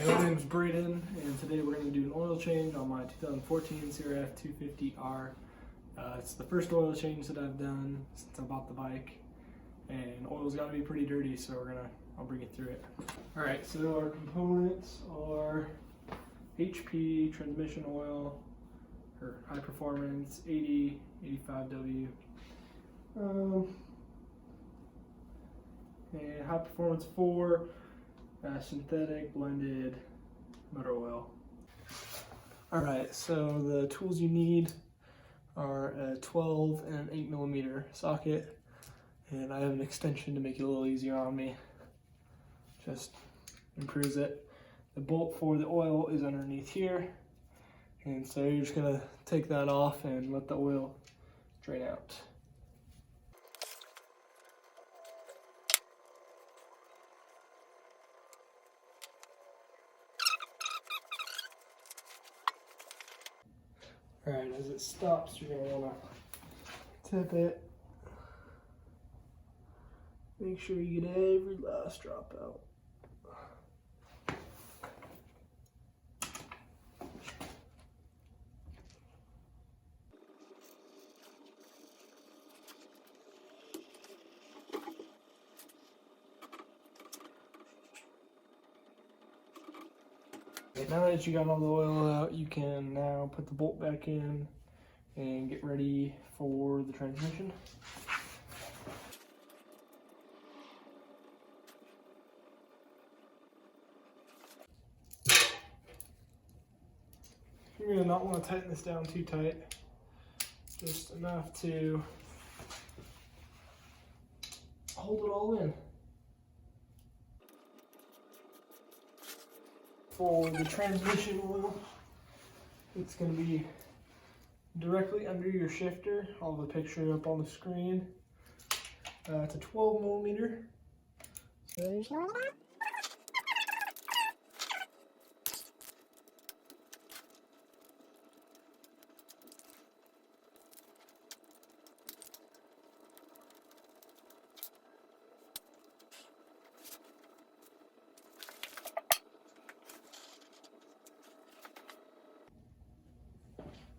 My name's Braden, and today we're going to do an oil change on my 2014 CRF250R. It's the first oil change that I've done since I bought the bike, and oil's got to be pretty dirty, so I'll bring you through it. Alright, so our components are HP transmission oil, or high performance 80, 85W, and high performance 4, synthetic blended motor oil. Alright, so the tools you need are a 12 and an 8mm socket, and I have an extension to make it a little easier on me. Just improves it. The bolt for the oil is underneath here, and so you're just going to take that off and let the oil drain out. Alright, as it stops, you're going to want to tip it. Make sure you get every last drop out. Now that you got all the oil out, you can now put the bolt back in and get ready for the transmission. You're going to not want to tighten this down too tight, just enough to hold it all in. For the transmission oil, it's going to be directly under your shifter. I'll have a picture up on the screen. It's a 12mm.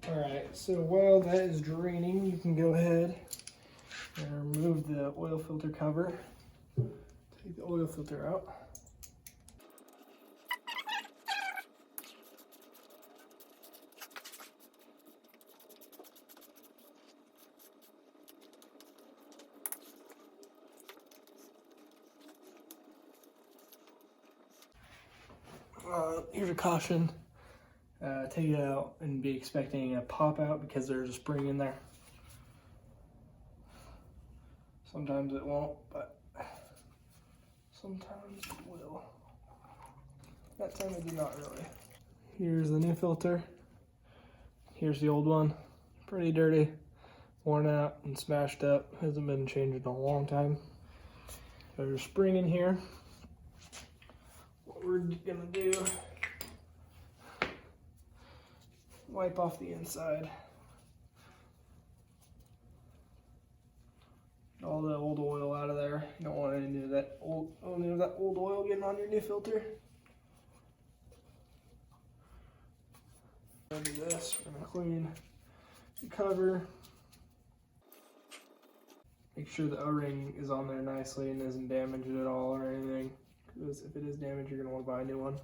Alright, so while that is draining, you can go ahead and remove the oil filter cover. Take the oil filter out. Here's a caution. Take it out and be expecting a pop out because there's a spring in there. Sometimes it won't, but sometimes it will. That time it did not really. Here's the new filter. Here's the old one. Pretty dirty, worn out and smashed up. Hasn't been changed in a long time. There's a spring in here. What we're gonna do, wipe off the inside. All the old oil out of there. You don't want any of that old oil getting on your new filter. We're gonna do this. We're gonna clean the cover. Make sure the O-ring is on there nicely and isn't damaged at all or anything. Because if it is damaged, you're gonna want to buy a new one,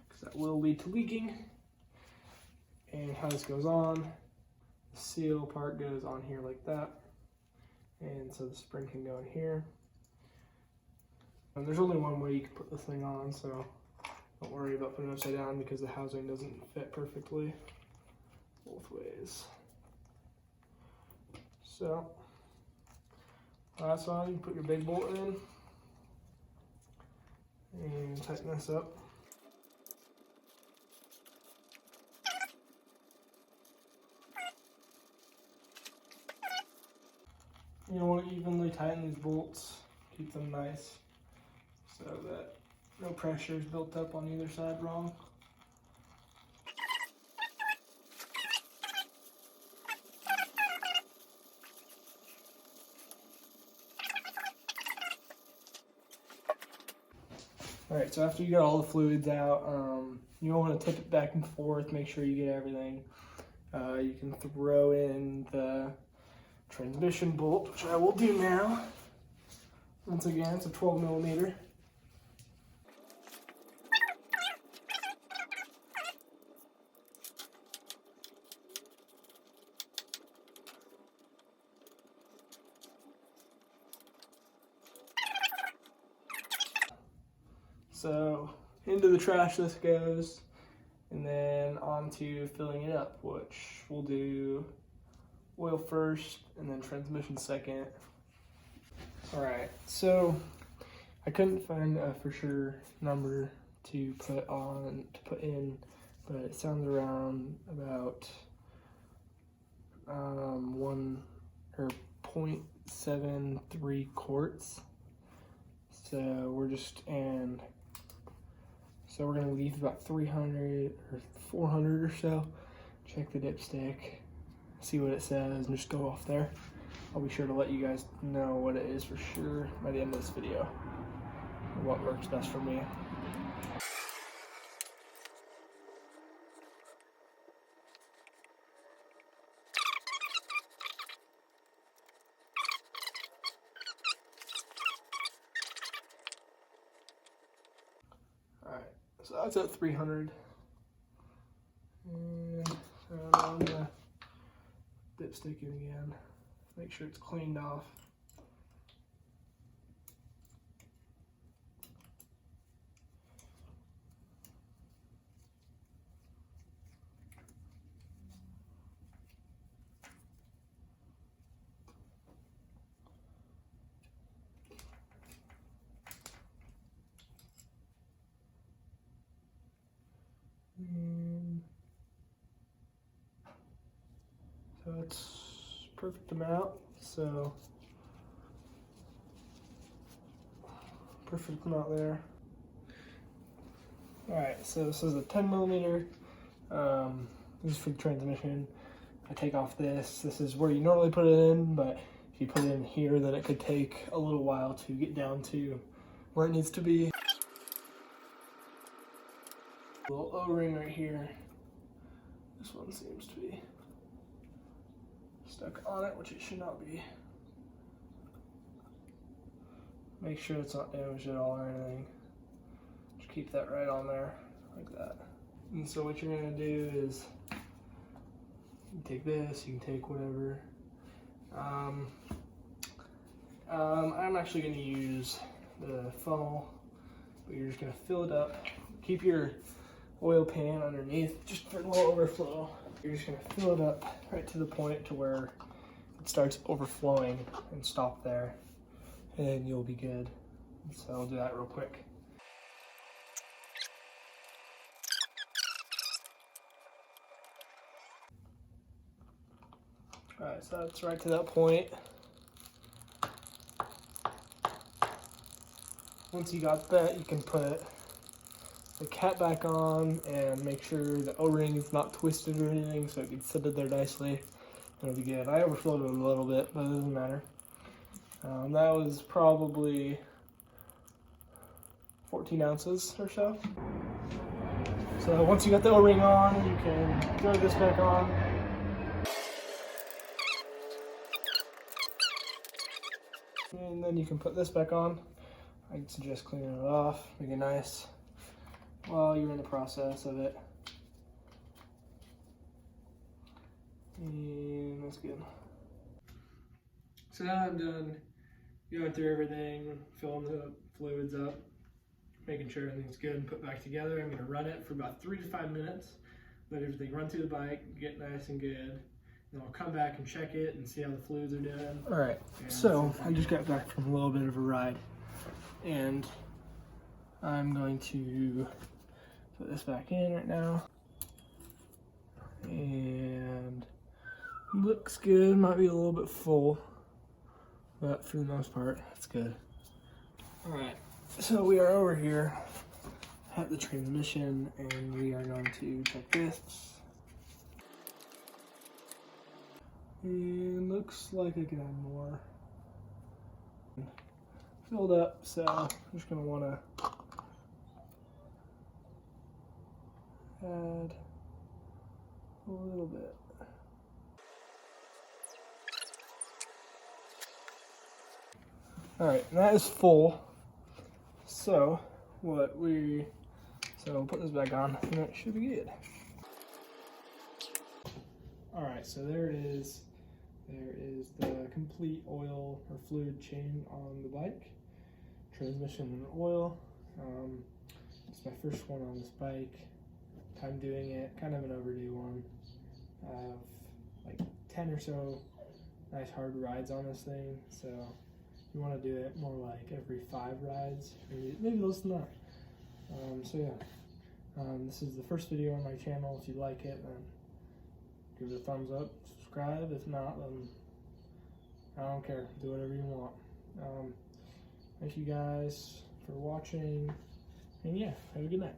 because that will lead to leaking. And how this goes on, the seal part goes on here like that, and so the spring can go in here. And there's only one way you can put this thing on, so don't worry about putting it upside down because the housing doesn't fit perfectly both ways. So last one, you put your big bolt in and tighten this up. You want to evenly tighten these bolts, keep them nice so that no pressure is built up on either side wrong. All right, so after you get all the fluids out, you want to tip it back and forth, make sure you get everything. You can throw in the transmission bolt, which I will do now. Once again, it's a 12 millimeter. So into the trash this goes, and then onto filling it up, which we'll do oil first and then transmission second. All right, so I couldn't find a for sure number to put in, but it sounds around about 0.73 quarts. So we're gonna leave about 300 or 400 or so. Check the dipstick, see what it says, and just go off there. I'll be sure to let you guys know what it is for sure by the end of this video, what works best for me. Alright, so that's at 300. And on the dipstick in again. Make sure it's cleaned off. So it's perfect amount, so perfect amount there. Alright, so this is a 10 millimeter. This is for the transmission. I take off this. This is where you normally put it in, but if you put it in here, then it could take a little while to get down to where it needs to be. Little O-ring right here. This one seems to be stuck on it, which it should not be. Make sure it's not damaged at all or anything. Just keep that right on there, like that. And so what you're gonna do is, you take this, you can take whatever. I'm actually gonna use the funnel, but you're just gonna fill it up. Keep your oil pan underneath, just for a little overflow. You're just gonna fill it up right to the point to where it starts overflowing and stop there, and you'll be good. So I'll do that real quick. All right, so that's right to that point. Once you got that, you can put the cap back on and make sure the O-ring is not twisted or anything, so it can sit there nicely. It'll be good. I overflowed it a little bit, but it doesn't matter. That was probably 14 ounces or so. So once you got the O-ring on, you can throw this back on. And then you can put this back on. I'd suggest cleaning it off, make it nice while you're in the process of it. And that's good. So now I'm done going through everything, filling the fluids up, making sure everything's good and put back together. I'm gonna run it for about 3 to 5 minutes, let everything run through the bike, get nice and good. Then I'll come back and check it and see how the fluids are doing. All right, so I just got back from a little bit of a ride, and I'm going to put this back in right now. And looks good, might be a little bit full, but for the most part, it's good. All right, so we are over here at the transmission, and we are going to check this. And looks like I could add more. Filled up, so I'm just gonna wanna add a little bit. All right, that is full. So we'll put this back on and it should be good. All right, so there it is. There is the complete oil or fluid change on the bike. Transmission and oil. It's my first one on this bike. Time doing it, kind of an overdue one. I have like 10 or so nice hard rides on this thing, so you want to do it more like every 5 rides, maybe less than that. So yeah, this is the first video on my channel. If you like it, then give it a thumbs up, subscribe. If not, then I don't care, do whatever you want. Thank you guys for watching, and yeah, have a good night.